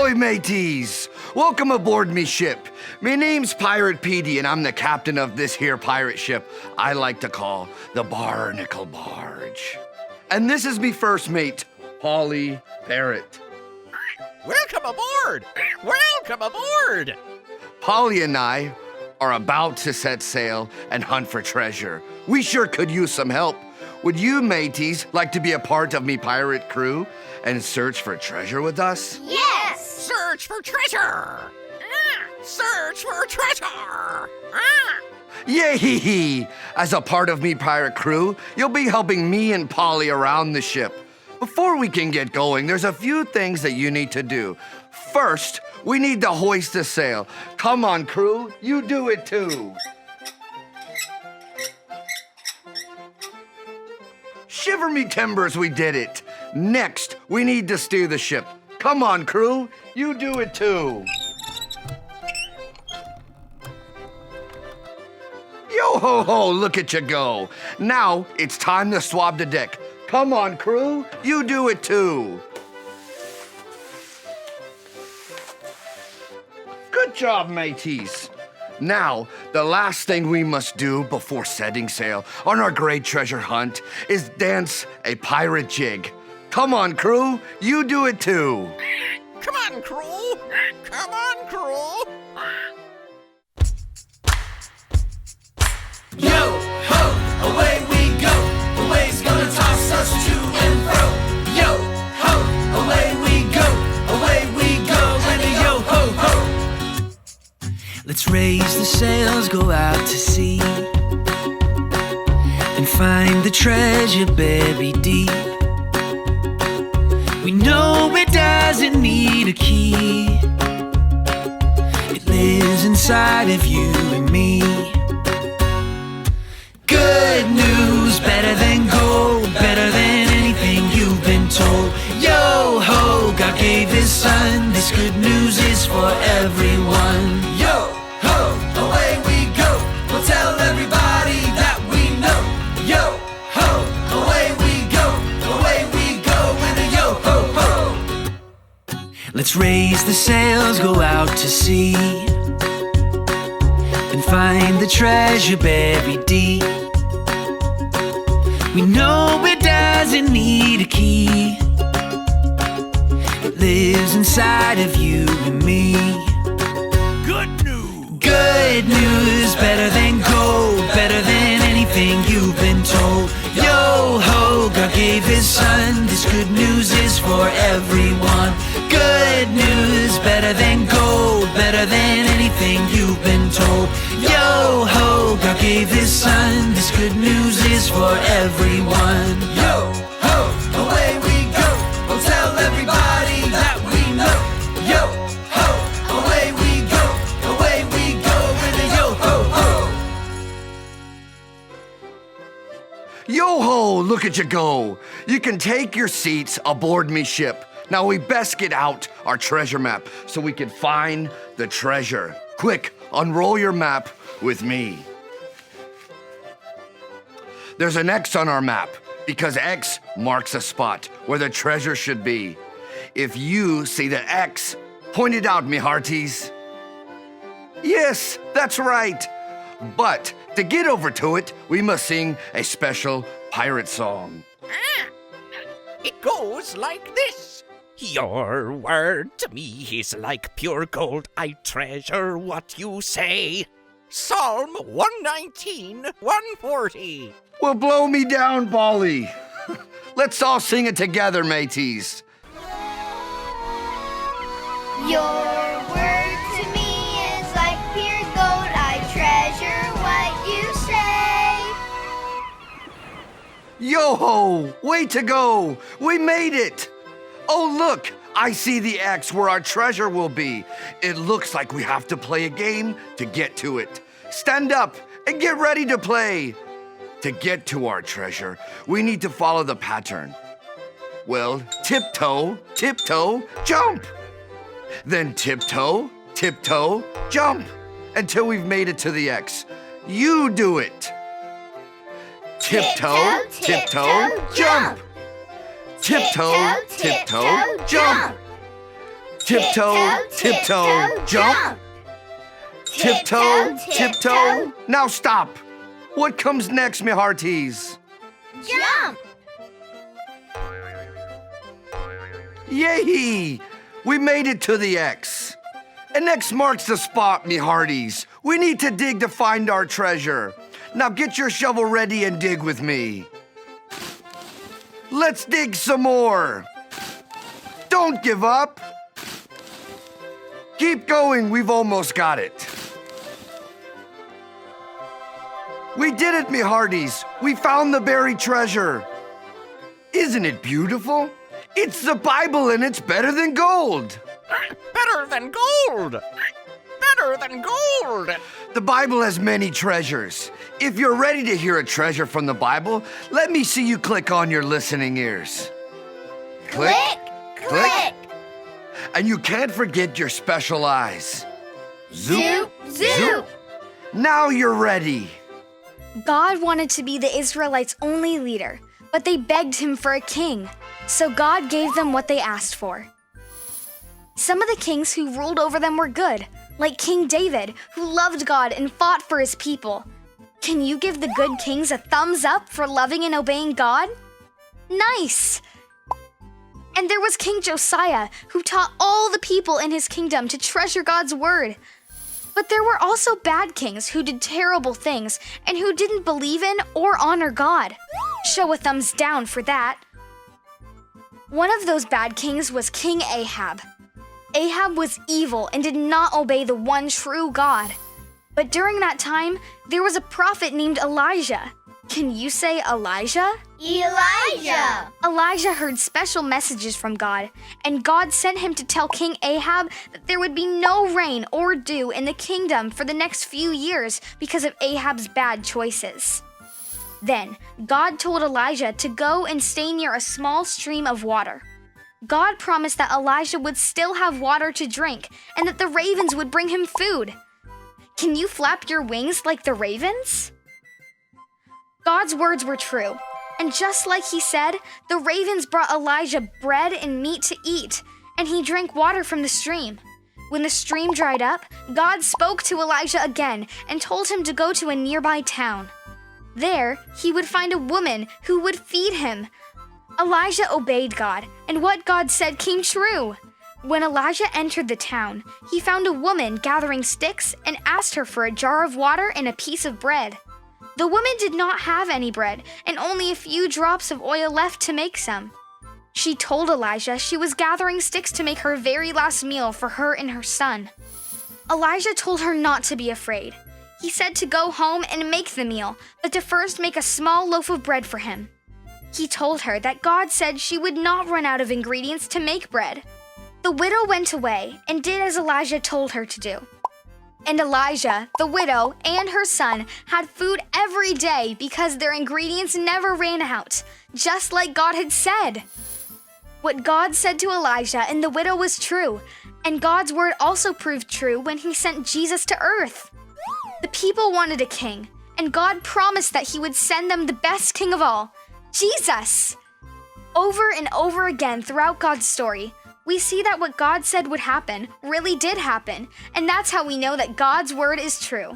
Ahoy, mateys! Welcome aboard me ship. Me name's Pirate Petey, and I'm the captain of this here pirate ship I like to call the Barnacle Barge. And this is me first mate, Polly Parrot. Welcome aboard! Welcome aboard! Polly and I are about to set sail and hunt for treasure. We sure could use some help. Would you mateys like to be a part of me pirate crew and search for treasure with us? Yes! Search for treasure! Search for treasure! Yay! As a part of me pirate crew, you'll be helping me and Polly around the ship. Before we can get going, there's a few things that you need to do. First, we need to hoist the sail. Come on, crew, you do it too. Shiver me timbers, we did it. Next, we need to steer the ship. Come on, crew, you do it too. Yo-ho-ho, look at you go. Now, it's time to swab the deck. Come on, crew, you do it too. Good job, mateys. Now, the last thing we must do before setting sail on our great treasure hunt is dance a pirate jig. Come on, crew, you do it too. Come on, crew! Come on, crew! Yo, ho, away we go. The wave's gonna toss us to and fro. Yo, ho, away we go. And a yo, ho, ho. Let's raise the sails, go out to sea, and find the treasure buried deep. We know it doesn't need a key. It lives inside of you and me. Good news, better than gold, better than anything you've been told. Yo ho, God gave his son, this good news is for everyone. Yo, ho, away we go. We'll tell everybody that we know. Yo, ho, away we go. And a yo, ho, ho. Let's raise the sails, go out to sea, and find the treasure buried deep. We know it doesn't need a key. It lives inside of you and me. Good news! Good news, better than gold, better than anything you've been told. Yo ho, God gave his son, this good news is for everyone. Good news, better than gold, better than anything you've been told. Yo ho, God gave his son, this good news is for everyone. Yo, ho, away we go. We'll tell everybody that we know. Yo, ho, away we go. And a yo, ho, ho. Yo-ho, look at you go. You can take your seats aboard me ship. Now we best get out our treasure map so we can find the treasure. Quick, unroll your map with me. There's an X on our map because X marks a spot where the treasure should be. If you see the X, point it out, me hearties. Yes, that's right. But to get over to it, we must sing a special pirate song. It goes like this. Your word to me is like pure gold. I treasure what you say. Psalm 119, 140. Well, blow me down, Polly. Let's all sing it together, mateys. Your word to me is like pure gold. I treasure what you say. Yo-ho, way to go. We made it. Oh, look, I see the X where our treasure will be. It looks like we have to play a game to get to it. Stand up and get ready to play. To get to our treasure, we need to follow the pattern. Well, tiptoe, tiptoe, jump. Then tiptoe, tiptoe, jump until we've made it to the X. You do it. Tiptoe, tiptoe, jump. Tiptoe, tiptoe, jump. Tiptoe, tiptoe, jump. Tiptoe, tiptoe. Now stop. What comes next, me hearties? Jump. Yay! We made it to the X. And X marks the spot, me hearties. We need to dig to find our treasure. Now get your shovel ready and dig with me. Let's dig some more. Don't give up. Keep going, we've almost got it. We did it, me hearties. We found the buried treasure. Isn't it beautiful? It's the Bible and it's better than gold. Better than gold! Better than gold! The Bible has many treasures. If you're ready to hear a treasure from the Bible, let me see you click on your listening ears. Click, click. And you can't forget your special eyes. Zoop, zoop. Now you're ready. God wanted to be the Israelites' only leader, but they begged him for a king. So God gave them what they asked for. Some of the kings who ruled over them were good, like King David, who loved God and fought for his people. Can you give the good kings a thumbs up for loving and obeying God? Nice! And there was King Josiah, who taught all the people in his kingdom to treasure God's word. But there were also bad kings who did terrible things and who didn't believe in or honor God. Show a thumbs down for that. One of those bad kings was King Ahab. Ahab was evil and did not obey the one true God. But during that time, there was a prophet named Elijah. Can you say Elijah? Elijah. Elijah heard special messages from God, and God sent him to tell King Ahab that there would be no rain or dew in the kingdom for the next few years because of Ahab's bad choices. Then, God told Elijah to go and stay near a small stream of water. God promised that Elijah would still have water to drink and that the ravens would bring him food. Can you flap your wings like the ravens? God's words were true, and just like he said, the ravens brought Elijah bread and meat to eat, and he drank water from the stream. When the stream dried up, God spoke to Elijah again and told him to go to a nearby town. There, he would find a woman who would feed him. Elijah obeyed God, and what God said came true. When Elijah entered the town, he found a woman gathering sticks and asked her for a jar of water and a piece of bread. The woman did not have any bread and only a few drops of oil left to make some. She told Elijah she was gathering sticks to make her very last meal for her and her son. Elijah told her not to be afraid. He said to go home and make the meal, but to first make a small loaf of bread for him. He told her that God said she would not run out of ingredients to make bread. The widow went away and did as Elijah told her to do. And Elijah, the widow, and her son had food every day because their ingredients never ran out, just like God had said. What God said to Elijah and the widow was true, and God's word also proved true when he sent Jesus to earth. The people wanted a king, and God promised that he would send them the best king of all, Jesus. Over and over again throughout God's story, we see that what God said would happen really did happen, and that's how we know that God's word is true.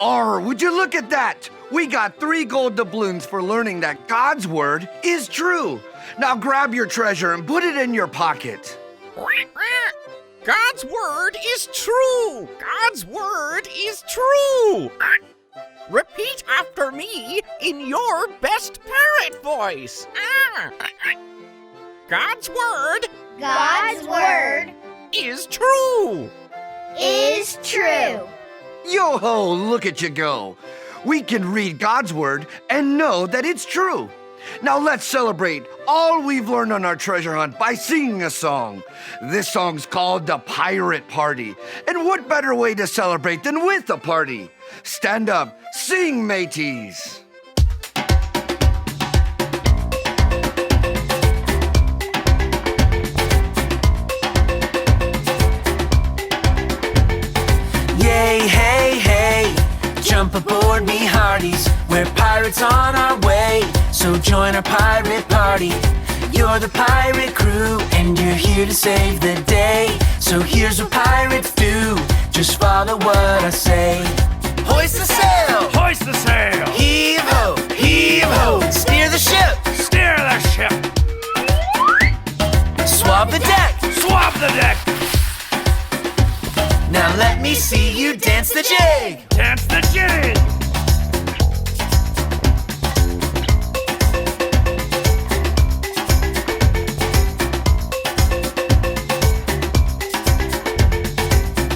Would you look at that? We got 3 gold doubloons for learning that God's word is true. Now grab your treasure and put it in your pocket. God's word is true! God's word is true! Repeat after me in your best parrot voice. God's word God's word is true! is true. Yo-ho, look at you go. We can read God's word and know that it's true. Now let's celebrate all we've learned on our treasure hunt by singing a song. This song's called The Pirate Party. And what better way to celebrate than with a party? Stand up, sing, mateys. Yay, hey, hey, jump aboard me hearties. We're pirates on our way, so join our pirate party. You're the pirate crew, and you're here to save the day. So here's what pirates do, just follow what I say. Hoist the sail! Hoist the sail! Heave ho! Heave ho! Steer the ship! Steer the ship! Swab the deck! Swab the deck! Now let me see you dance the jig! Dance the jig!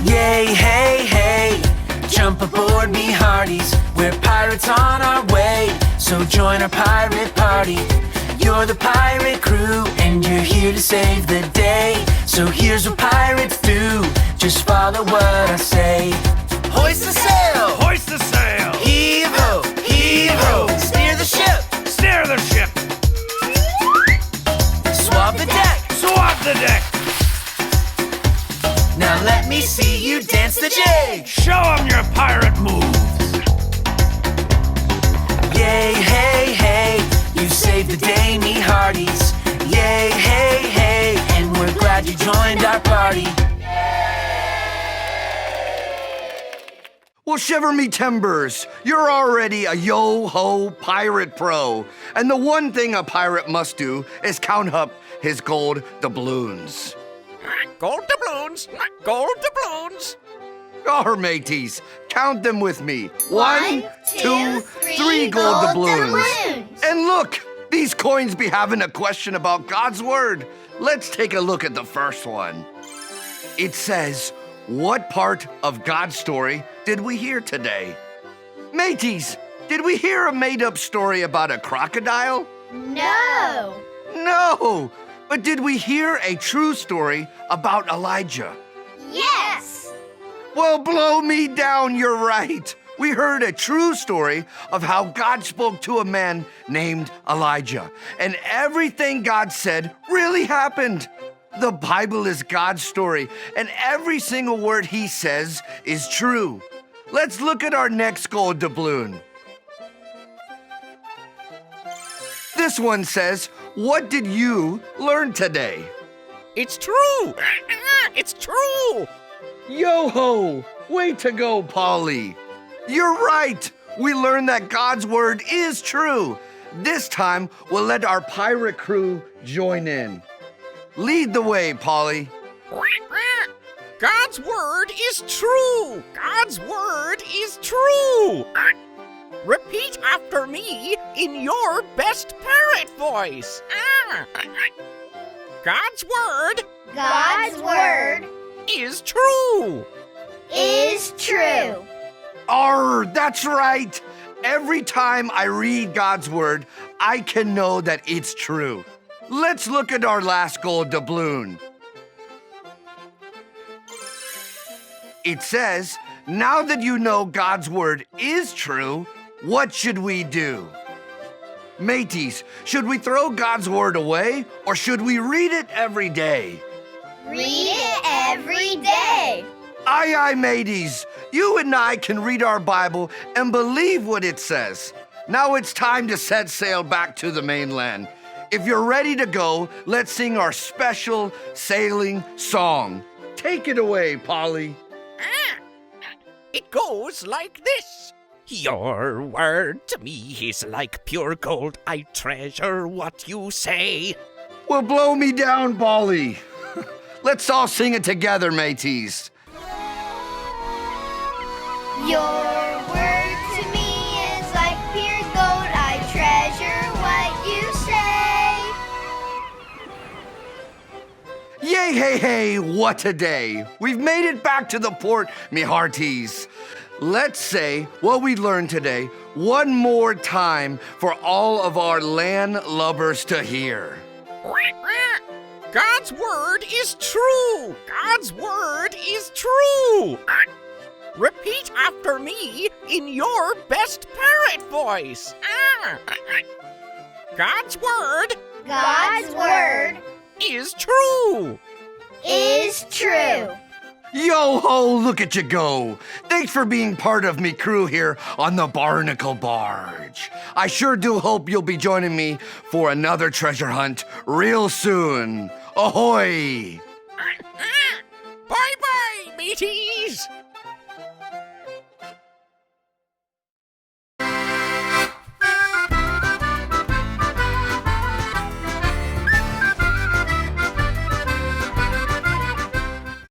Yay, hey, hey! Jump aboard me hearties, we're pirates on our way. So join our pirate party. You're the pirate crew, and you're here to save the day. So here's what pirates do, just follow what I say. Hoist the sail! Hoist the sail! Heave ho! Heave ho! Steer the ship! Steer the ship! Swab the deck! Swab the deck! Now let me see you dance the jig! Show 'em your pirate moves! Yay, hey, hey! You saved the day, me hearties. Yay, hey, hey! And we're glad you joined our party. Well, shiver me timbers. You're already a yo-ho pirate pro. And the one thing a pirate must do is count up his gold doubloons. Gold doubloons! Gold doubloons! Our mateys, count them with me. 1, 2, 3 gold gold doubloons. doubloons. And look, these coins be having a question about God's word. Let's take a look at the first one. It says, what part of God's story did we hear today? Mateys, did we hear a made-up story about a crocodile? No. No, but did we hear a true story about Elijah? Yes. Well, blow me down, you're right. We heard a true story of how God spoke to a man named Elijah, and everything God said really happened. The Bible is God's story, and every single word he says is true. Let's look at our next gold doubloon. This one says, what did you learn today? It's true! It's true! Yo-ho! Way to go, Polly! You're right! We learned that God's word is true. This time, we'll let our pirate crew join in. Lead the way, Polly. God's word is true! God's word is true! Repeat after me in your best parrot voice. God's word God's word is true! is true. Arr, that's right. Every time I read God's word, I can know that it's true. Let's look at our last gold doubloon. It says, now that you know God's word is true, what should we do? Mateys, should we throw God's word away or should we read it every day? Read it every day. Aye, aye, mateys. You and I can read our Bible and believe what it says. Now it's time to set sail back to the mainland. If you're ready to go, let's sing our special sailing song. Take it away, Polly. It goes like this. Your word to me is like pure gold. I treasure what you say. Well, blow me down, Polly. Let's all sing it together, mateys. Your word to me is like pure gold. I treasure what you say. Yay, hey, hey, what a day. We've made it back to the port, me hearties. Let's say what we learned today one more time for all of our land lovers to hear. God's word is true! God's word is true! Repeat after me in your best parrot voice. God's word God's word is true! is true. Yo ho, look at you go. Thanks for being part of me crew here on the Barnacle Barge. I sure do hope you'll be joining me for another treasure hunt real soon. Ahoy!